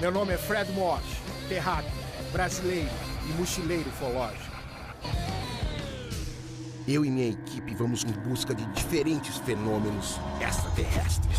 Meu nome é Fred Mosh, terráqueo, brasileiro e mochileiro ufológico. Eu e minha equipe vamos em busca de diferentes fenômenos extraterrestres.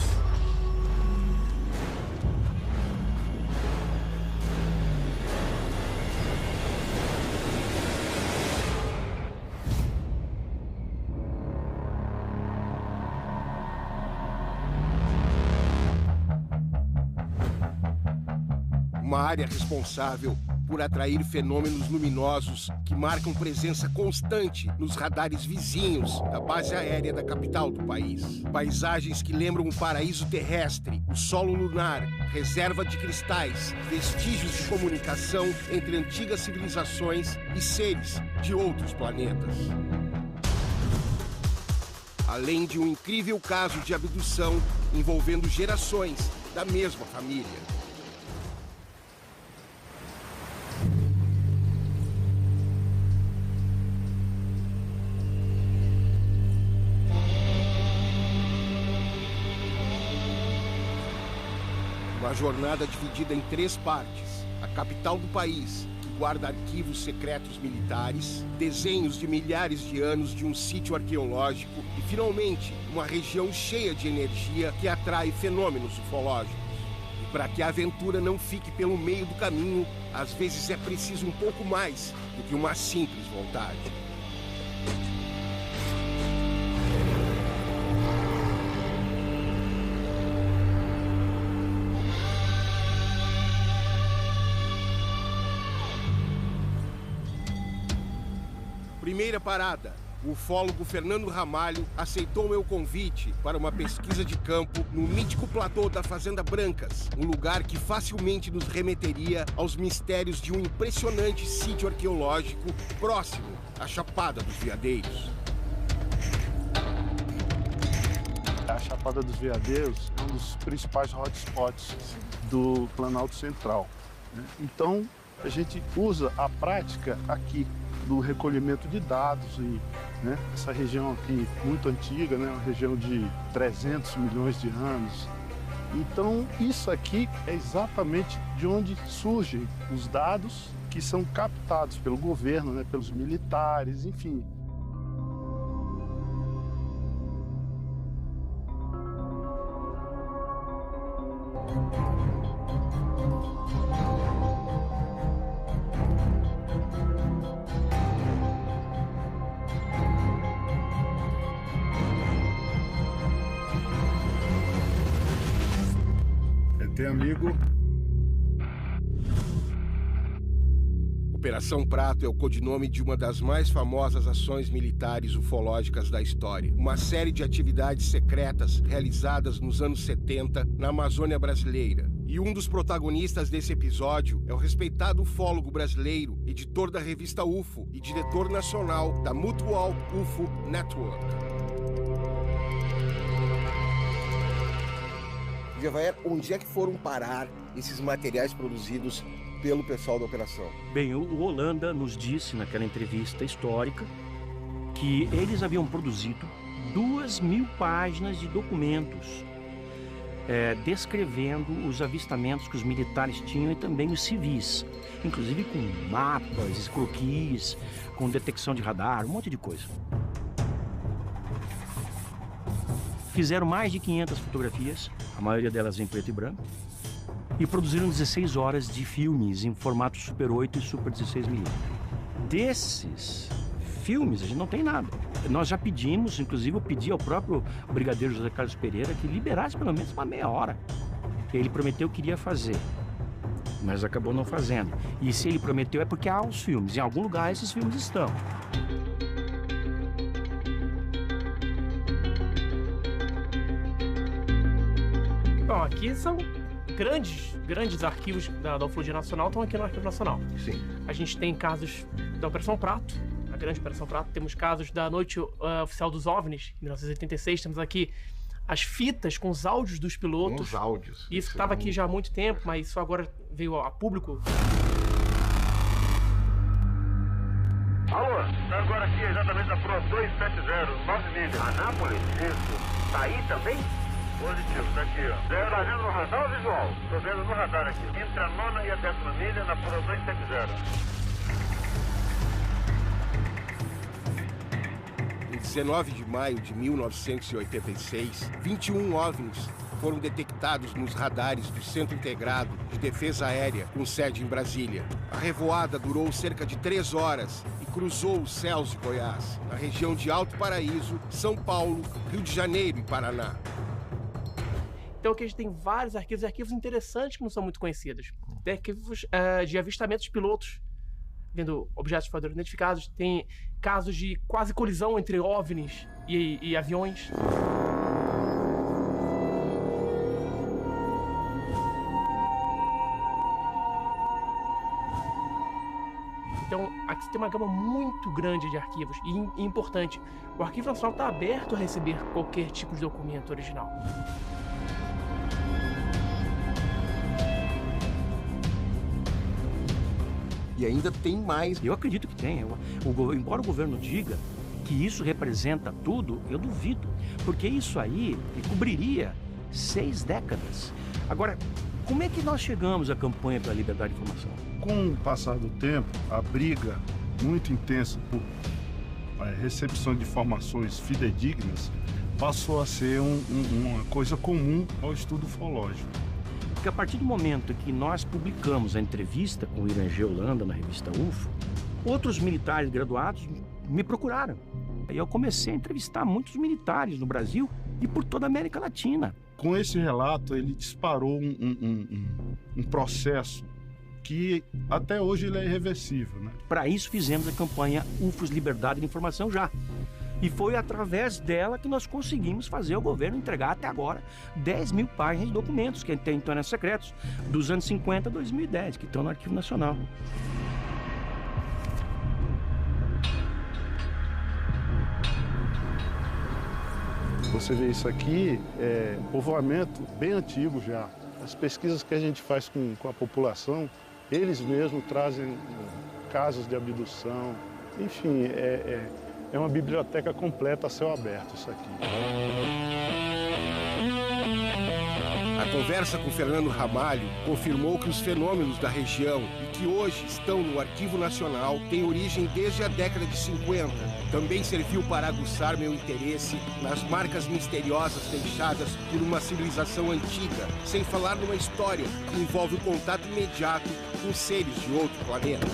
Uma área responsável por atrair fenômenos luminosos que marcam presença constante nos radares vizinhos da base aérea da capital do país. Paisagens que lembram o paraíso terrestre, o solo lunar, reserva de cristais, vestígios de comunicação entre antigas civilizações e seres de outros planetas. Além de um incrível caso de abdução envolvendo gerações da mesma família. Uma jornada dividida em 3 partes. A capital do país, que guarda arquivos secretos militares, desenhos de milhares de anos de um sítio arqueológico e, finalmente, uma região cheia de energia que atrai fenômenos ufológicos. E para que a aventura não fique pelo meio do caminho, às vezes é preciso um pouco mais do que uma simples vontade. Primeira parada, o ufólogo Fernando Ramalho aceitou meu convite para uma pesquisa de campo no mítico platô da Fazenda Brancas, um lugar que facilmente nos remeteria aos mistérios de um impressionante sítio arqueológico próximo à Chapada dos Veadeiros. A Chapada dos Veadeiros é um dos principais hotspots do Planalto Central, né? Então, a gente usa a prática aqui do recolhimento de dados e, né, essa região aqui muito antiga, né, uma região de 300 milhões de anos. Então, isso aqui é exatamente de onde surgem os dados que são captados pelo governo, né, pelos militares, enfim. Tem amigo? Operação Prato é o codinome de uma das mais famosas ações militares ufológicas da história. Uma série de atividades secretas realizadas nos anos 70 na Amazônia brasileira. E um dos protagonistas desse episódio é o respeitado ufólogo brasileiro, editor da revista UFO e diretor nacional da Mutual UFO Network. Jevaer, onde é que foram parar esses materiais produzidos pelo pessoal da operação? Bem, o Holanda nos disse naquela entrevista histórica que eles haviam produzido 2.000 páginas de documentos descrevendo os avistamentos que os militares tinham e também os civis, inclusive com mapas, croquis, com detecção de radar, um monte de coisa. Fizeram mais de 500 fotografias, a maioria delas em preto e branco, e produziram 16 horas de filmes em formato Super 8 e Super 16mm. Desses filmes, a gente não tem nada. Nós já pedimos, inclusive eu pedi ao próprio brigadeiro José Carlos Pereira que liberasse pelo menos uma meia hora. Ele prometeu que iria fazer, mas acabou não fazendo. E se ele prometeu é porque há os filmes, em algum lugar esses filmes estão. Bom, aqui são grandes arquivos da Ufologia Nacional, estão aqui no Arquivo Nacional. Sim. A gente tem casos da Operação Prato, a grande Operação Prato, temos casos da Noite Oficial dos OVNIs, em 1986, temos aqui as fitas com os áudios dos pilotos. Os áudios. Isso estava aqui já há muito tempo, mas só agora veio a público. Alô, tá agora aqui exatamente da Pro 270, 9 milhas. Anápolis, isso. Tá aí também? Positivo, tá aqui, ó. Você tá vendo no radar ou visual? Tô vendo no radar aqui. Entre a 9ª e a 10ª milha, na Pura 270. Em 19 de maio de 1986, 21 OVNIs foram detectados nos radares do Centro Integrado de Defesa Aérea, com sede em Brasília. A revoada durou cerca de 3 horas e cruzou os céus de Goiás, na região de Alto Paraíso, São Paulo, Rio de Janeiro e Paraná. Então aqui a gente tem vários arquivos interessantes que não são muito conhecidos. Tem arquivos de avistamentos de pilotos vendo objetos voadores identificados. Tem casos de quase colisão entre OVNIs e aviões. Então, aqui tem uma gama muito grande de arquivos e importante, o Arquivo Nacional está aberto a receber qualquer tipo de documento original. E ainda tem mais. Eu acredito que tem. Embora o governo diga que isso representa tudo, eu duvido. Porque isso aí cobriria 6 décadas. Agora, como é que nós chegamos à campanha pela liberdade de informação? Com o passar do tempo, a briga muito intensa por recepção de informações fidedignas passou a ser uma coisa comum ao estudo ufológico. Porque a partir do momento que nós publicamos a entrevista com o Irangê Holanda na revista UFO, outros militares graduados me procuraram. E eu comecei a entrevistar muitos militares no Brasil e por toda a América Latina. Com esse relato, ele disparou um processo que até hoje ele é irreversível, né? Para isso fizemos a campanha UFOS Liberdade de Informação já. E foi através dela que nós conseguimos fazer o governo entregar até agora 10 mil páginas de documentos que até então eram secretos, dos anos 50 a 2010, que estão no Arquivo Nacional. Você vê isso aqui, é povoamento bem antigo já. As pesquisas que a gente faz com a população, eles mesmos trazem casos de abdução. Enfim, é uma biblioteca completa a céu aberto isso aqui. A conversa com Fernando Ramalho confirmou que os fenômenos da região e que hoje estão no Arquivo Nacional têm origem desde a década de 50. Também serviu para aguçar meu interesse nas marcas misteriosas deixadas por uma civilização antiga, sem falar numa história que envolve o contato imediato com seres de outro planeta.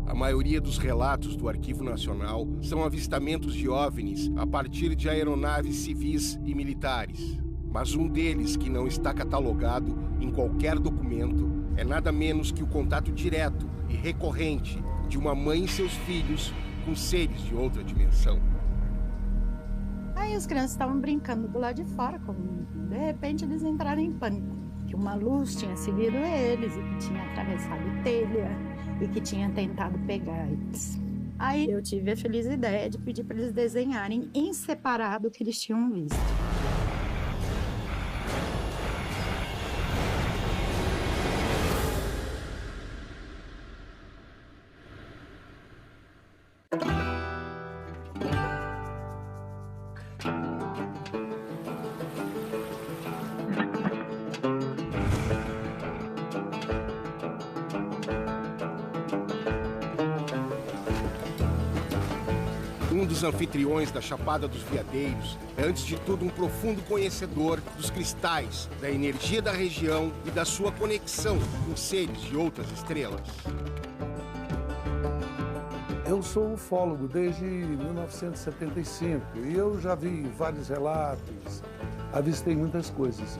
A maioria dos relatos do Arquivo Nacional são avistamentos de OVNIs a partir de aeronaves civis e militares. Mas um deles, que não está catalogado em qualquer documento, é nada menos que o contato direto e recorrente de uma mãe e seus filhos com seres de outra dimensão. Aí os crianças estavam brincando do lado de fora, quando de repente eles entraram em pânico. Que uma luz tinha seguido eles e que tinha atravessado telha e que tinha tentado pegar eles. Aí eu tive a feliz ideia de pedir para eles desenharem em separado o que eles tinham visto. Um dos anfitriões da Chapada dos Veadeiros é, antes de tudo, um profundo conhecedor dos cristais, da energia da região e da sua conexão com seres de outras estrelas. Eu sou ufólogo desde 1975 e eu já vi vários relatos, avistei muitas coisas.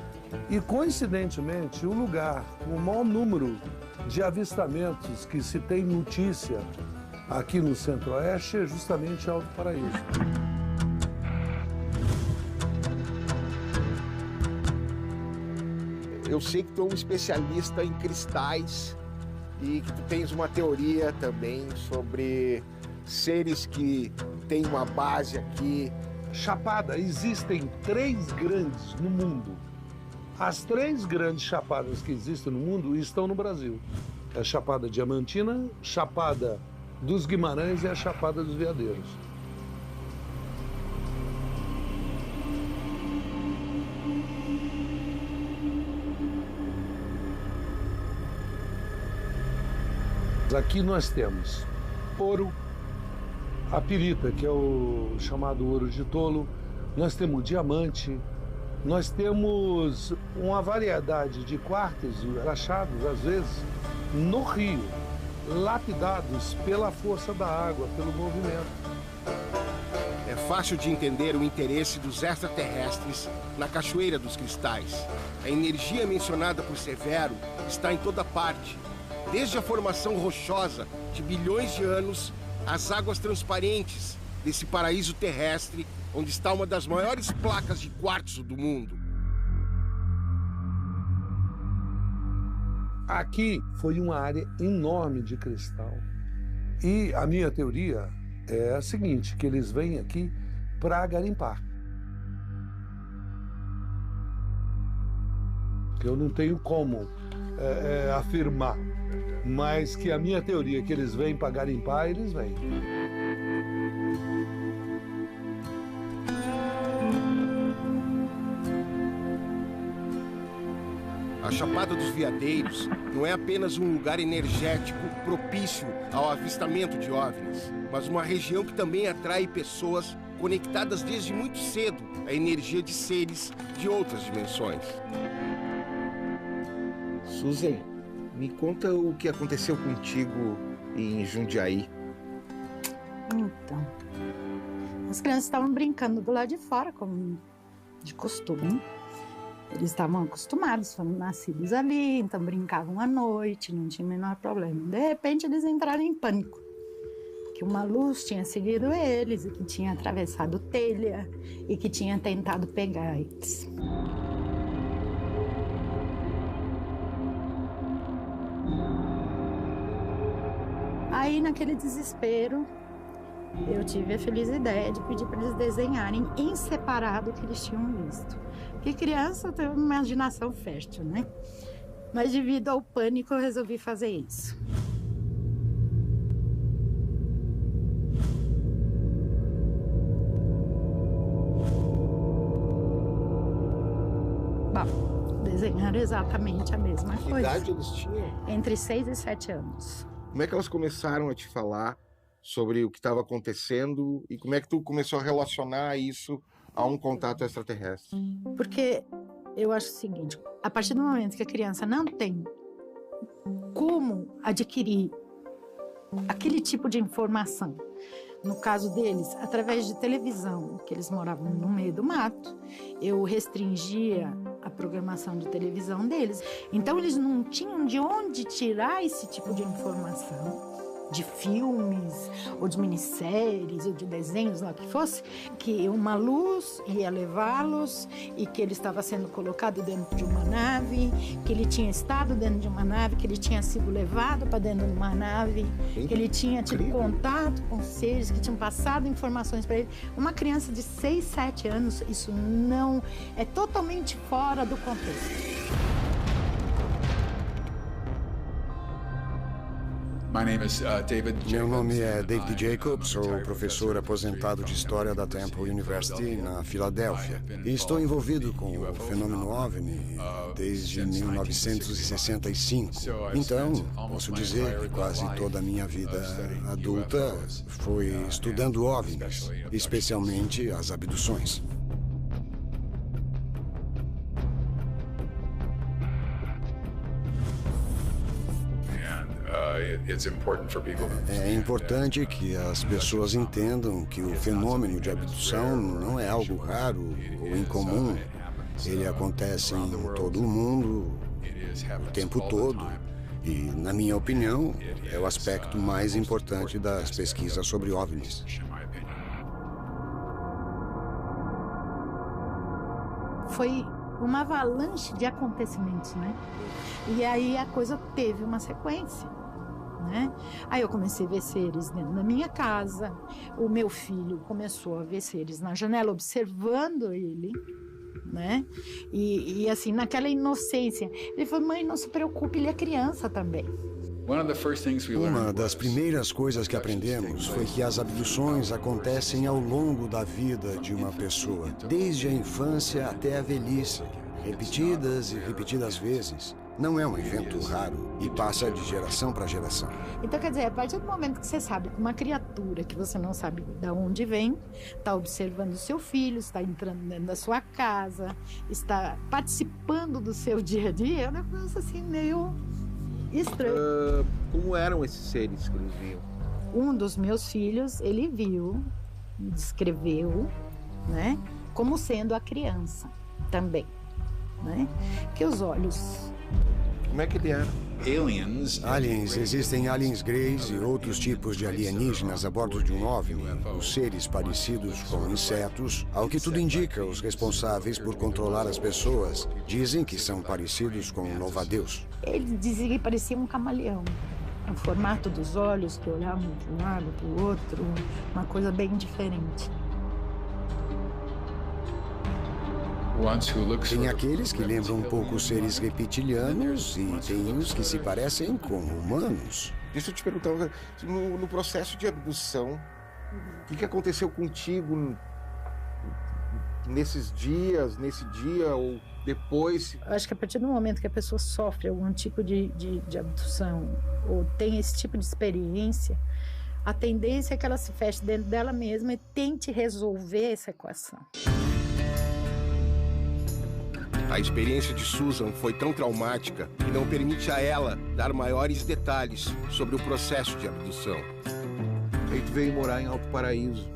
E, coincidentemente, o lugar com o maior número de avistamentos que se tem notícia aqui no Centro-Oeste é justamente Alto Paraíso. Eu sei que tu é um especialista em cristais e que tu tens uma teoria também sobre seres que têm uma base aqui. Chapada, existem 3 grandes no mundo. As 3 grandes chapadas que existem no mundo estão no Brasil. É a Chapada Diamantina, Chapada dos Guimarães e a Chapada dos Veadeiros. Aqui nós temos ouro, a pirita, que é o chamado ouro de tolo, nós temos diamante, nós temos uma variedade de quartos achados, às vezes, no rio, lapidados pela força da água, pelo movimento. É fácil de entender o interesse dos extraterrestres na Cachoeira dos Cristais. A energia mencionada por Severo está em toda parte. Desde a formação rochosa de bilhões de anos, às águas transparentes desse paraíso terrestre, onde está uma das maiores placas de quartzo do mundo. Aqui foi uma área enorme de cristal. E a minha teoria é a seguinte, que eles vêm aqui para garimpar. Eu não tenho como afirmar, mas que a minha teoria é que eles vêm para garimpar, eles vêm. A Chapada dos Veadeiros não é apenas um lugar energético propício ao avistamento de OVNIs, mas uma região que também atrai pessoas conectadas desde muito cedo à energia de seres de outras dimensões. Susan, me conta o que aconteceu contigo em Jundiaí. Então, as crianças estavam brincando do lado de fora, como de costume. Eles estavam acostumados, foram nascidos ali, então brincavam à noite, não tinha o menor problema. De repente, eles entraram em pânico, que uma luz tinha seguido eles, e que tinha atravessado telha, e que tinha tentado pegar eles. Aí, naquele desespero, eu tive a feliz ideia de pedir para eles desenharem em separado o que eles tinham visto. Porque criança tem uma imaginação fértil, né? Mas devido ao pânico eu resolvi fazer isso. Bom, desenharam exatamente a mesma coisa. Que idade eles tinham? Entre 6 e 7 anos. Como é que elas começaram a te falar sobre o que estava acontecendo e como é que tu começou a relacionar isso a um contato extraterrestre? Porque eu acho o seguinte, a partir do momento que a criança não tem como adquirir aquele tipo de informação, no caso deles, através de televisão, que eles moravam no meio do mato, eu restringia a programação de televisão deles. Então eles não tinham de onde tirar esse tipo de informação, de filmes, ou de minisséries, ou de desenhos, lá que fosse, que uma luz ia levá-los e que ele estava sendo colocado dentro de uma nave, que ele tinha estado dentro de uma nave, que ele tinha sido levado para dentro de uma nave, que ele tinha tido contato com seres que tinham passado informações para ele. Uma criança de 6, 7 anos, isso não é totalmente fora do contexto. Meu nome é David Jacobs, sou professor aposentado de História da Temple University, na Filadélfia. E estou envolvido com o fenômeno OVNI desde 1965. Então, posso dizer que quase toda a minha vida adulta foi estudando OVNIs, especialmente as abduções. É importante que as pessoas entendam que o fenômeno de abdução não é algo raro ou incomum. Ele acontece em todo o mundo, o tempo todo. E, na minha opinião, é o aspecto mais importante das pesquisas sobre OVNIs. Foi uma avalanche de acontecimentos, né? E aí a coisa teve uma sequência, né? Aí eu comecei a ver seres dentro da minha casa, o meu filho começou a ver seres na janela, observando ele, né? E assim, naquela inocência, ele falou: mãe, não se preocupe, ele é criança também. Uma das primeiras coisas que aprendemos foi que as abduções acontecem ao longo da vida de uma pessoa, desde a infância até a velhice. repetidas e repetidas vezes. Não é um evento raro e passa de geração para geração. Então, quer dizer, a partir do momento que você sabe que uma criatura que você não sabe de onde vem, está observando o seu filho, está entrando dentro da sua casa, está participando do seu dia a dia, é um negócio assim meio estranho. Como eram esses seres que eles viam? Um dos meus filhos, ele viu, descreveu, né, como sendo a criança também, né? Que os olhos... Como é que ele era? Aliens, existem aliens greys e outros tipos de alienígenas a bordo de um OVNI. Os seres parecidos com insetos, ao que tudo indica, os responsáveis por controlar as pessoas dizem que são parecidos com um louva-a-Deus. Ele dizia que parecia um camaleão. O formato dos olhos, que olhavam de um lado para o outro, uma coisa bem diferente. Tem aqueles que lembram um pouco os seres reptilianos e tem os que se parecem com humanos. Deixa eu te perguntar, no processo de abdução, o que aconteceu contigo nesses dias, nesse dia ou depois? Eu acho que a partir do momento que a pessoa sofre algum tipo de abdução ou tem esse tipo de experiência, a tendência é que ela se feche dentro dela mesma e tente resolver essa equação. A experiência de Susan foi tão traumática que não permite a ela dar maiores detalhes sobre o processo de abdução. Aí tu veio morar em Alto Paraíso,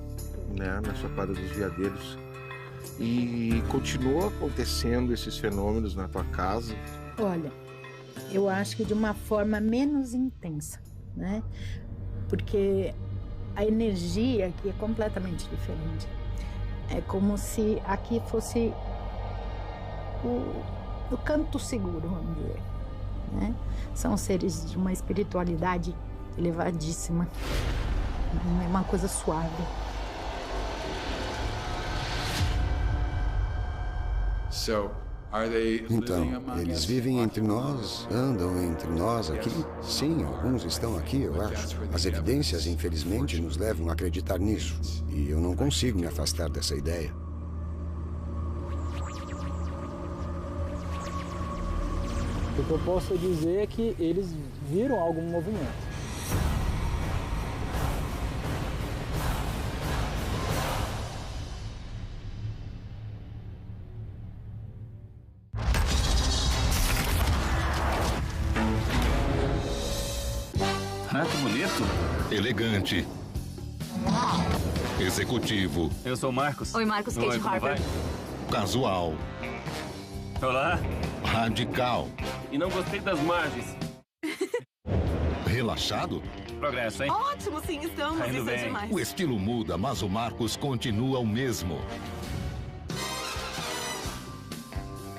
né, na Chapada dos Veadeiros. E continuou acontecendo esses fenômenos na tua casa? Olha, eu acho que de uma forma menos intensa, né? Porque a energia aqui é completamente diferente. É como se aqui fosse o canto seguro, vamos dizer, né? São seres de uma espiritualidade elevadíssima, é uma coisa suave. Então, eles vivem entre nós, andam entre nós aqui? Sim, alguns estão aqui, eu acho. As evidências, infelizmente, nos levam a acreditar nisso. E eu não consigo me afastar dessa ideia. O que eu posso dizer é que eles viram algum movimento. Ah, que bonito. Elegante. Executivo. Eu sou o Marcos. Oi, Marcos, Kate Harper. Casual. Olá. Radical. E não gostei das margens. Relaxado? Progresso, hein? Ótimo, sim, estamos. Tá indo Isso bem. é demais. O estilo muda, mas o Marcos continua o mesmo.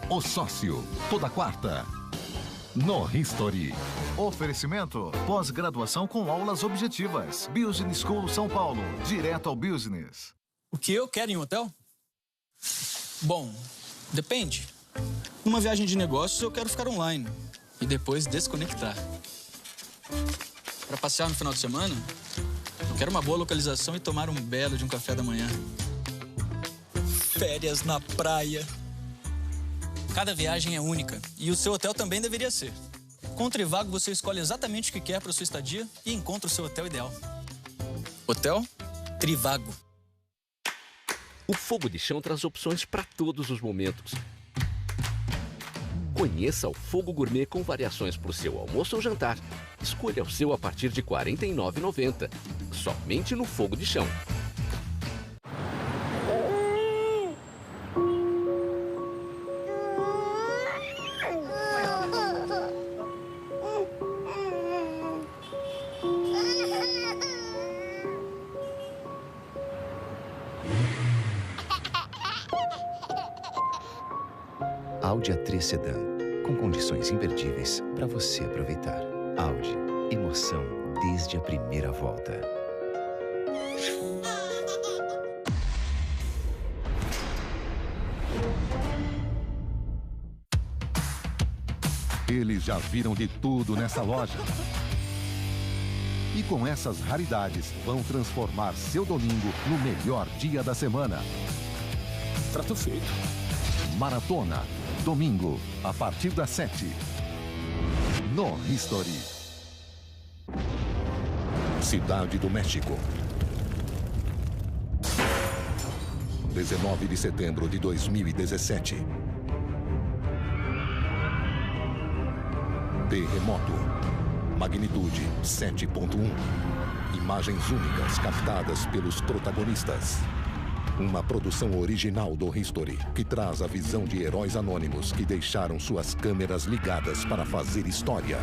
O Sócio, toda quarta. No History. Oferecimento: pós-graduação com aulas objetivas. Business School São Paulo. Direto ao business. O que eu quero em um hotel? Bom, depende. Numa viagem de negócios, eu quero ficar online e depois desconectar. Para passear no final de semana, eu quero uma boa localização e tomar um belo de um café da manhã. Férias na praia. Cada viagem é única e o seu hotel também deveria ser. Com o Trivago, você escolhe exatamente o que quer para sua estadia e encontra o seu hotel ideal. Hotel Trivago. O Fogo de Chão traz opções para todos os momentos. Conheça o Fogo Gourmet com variações para o seu almoço ou jantar. Escolha o seu a partir de R$ 49,90. Somente no Fogo de Chão. Audi A3 Sedan, com condições imperdíveis para você aproveitar. Audi, emoção desde a primeira volta. Eles já viram de tudo nessa loja. E com essas raridades, vão transformar seu domingo no melhor dia da semana. Trato feito. Maratona. Domingo, a partir das 7. No History. Cidade do México. 19 de setembro de 2017. Terremoto. Magnitude 7.1. Imagens únicas captadas pelos protagonistas. Uma produção original do History, que traz a visão de heróis anônimos que deixaram suas câmeras ligadas para fazer história.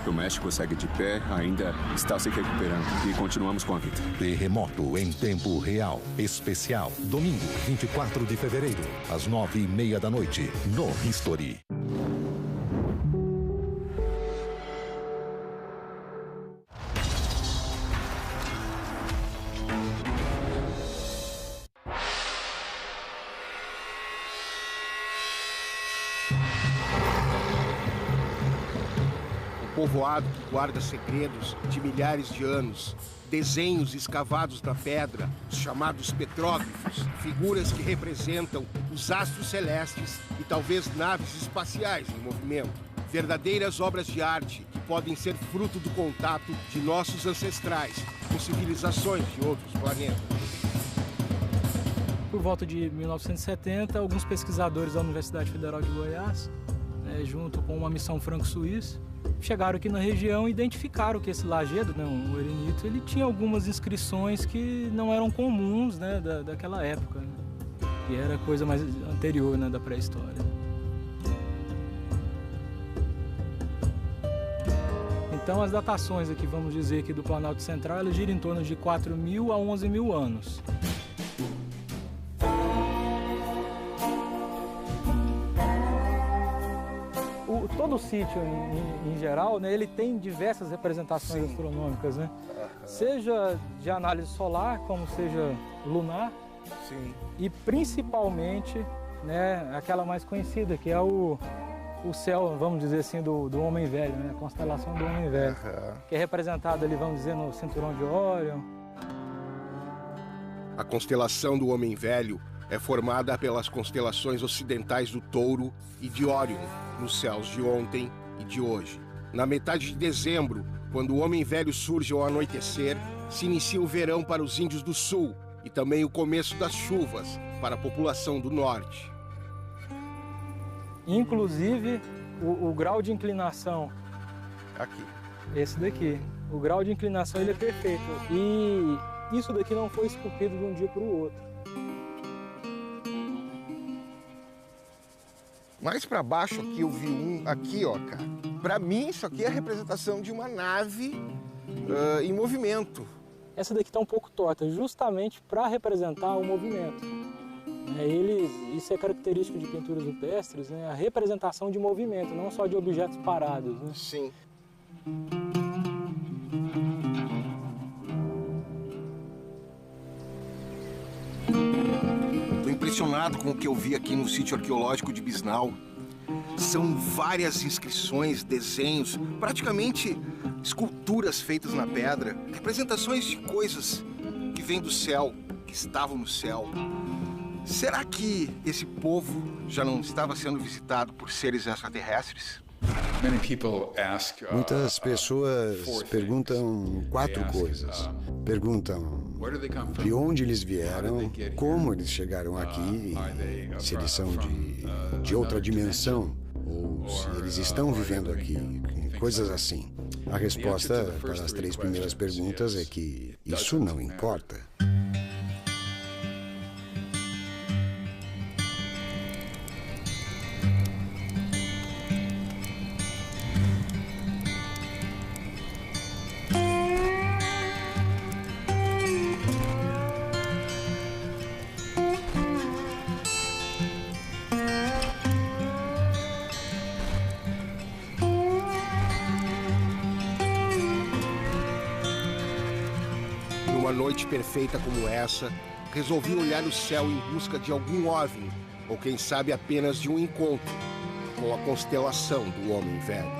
O México segue de pé, ainda está se recuperando e continuamos com a vida. Terremoto em tempo real. Especial. Domingo, 24 de fevereiro, às 9h30 da noite, no History. Povoado que guarda segredos de milhares de anos, desenhos escavados na pedra, os chamados petróglifos, figuras que representam os astros celestes e talvez naves espaciais em movimento. Verdadeiras obras de arte que podem ser fruto do contato de nossos ancestrais com civilizações de outros planetas. Por volta de 1970, alguns pesquisadores da Universidade Federal de Goiás, junto com uma missão franco-suíça, chegaram aqui na região e identificaram que esse lajedo, o Erenito, ele tinha algumas inscrições que não eram comuns, daquela época, que era coisa mais anterior, da pré-história. Então as datações aqui, vamos dizer, aqui do Planalto Central, elas giram em torno de 4.000 a 11.000 anos. Todo o sítio, em geral, ele tem diversas representações astronômicas, seja de análise solar, como seja lunar, e principalmente, aquela mais conhecida, que é o céu, vamos dizer assim, do Homem Velho, a constelação do Homem Velho, que é representada ali, vamos dizer, no cinturão de Órion. A constelação do Homem Velho é formada pelas constelações ocidentais do Touro e de Órion, nos céus de ontem e de hoje. Na metade de dezembro, quando o Homem Velho surge ao anoitecer, se inicia o verão para os índios do sul e também o começo das chuvas para a população do norte. Inclusive, o grau de inclinação... Aqui. Esse daqui. O grau de inclinação ele é perfeito. E isso daqui não foi esculpido de um dia para o outro. Mais para baixo aqui eu vi um, aqui ó, cara. Para mim isso aqui é a representação de uma nave em movimento. Essa daqui está um pouco torta, justamente para representar o movimento. Isso é característico de pinturas rupestres, a representação de movimento, não só de objetos parados. Sim. Estou impressionado com o que eu vi aqui no sítio arqueológico de Bisnal. São várias inscrições, desenhos, praticamente esculturas feitas na pedra, representações de coisas que vêm do céu, que estavam no céu. Será que esse povo já não estava sendo visitado por seres extraterrestres? Muitas pessoas perguntam 4 coisas. Perguntam de onde eles vieram, como eles chegaram aqui, se eles são de outra dimensão, ou se eles estão vivendo aqui, coisas assim. A resposta para as 3 primeiras perguntas é que isso não importa. Numa noite perfeita como essa, resolvi olhar o céu em busca de algum OVNI, ou quem sabe apenas de um encontro com a constelação do Homem Velho.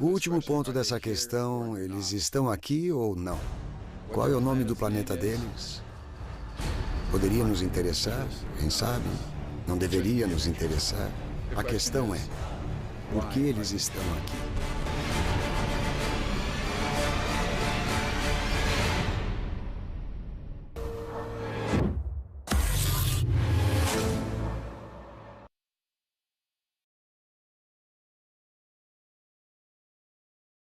O último ponto dessa questão, eles estão aqui ou não? Qual é o nome do planeta deles? Poderia nos interessar, quem sabe? Não deveria nos interessar. A questão é, por que eles estão aqui?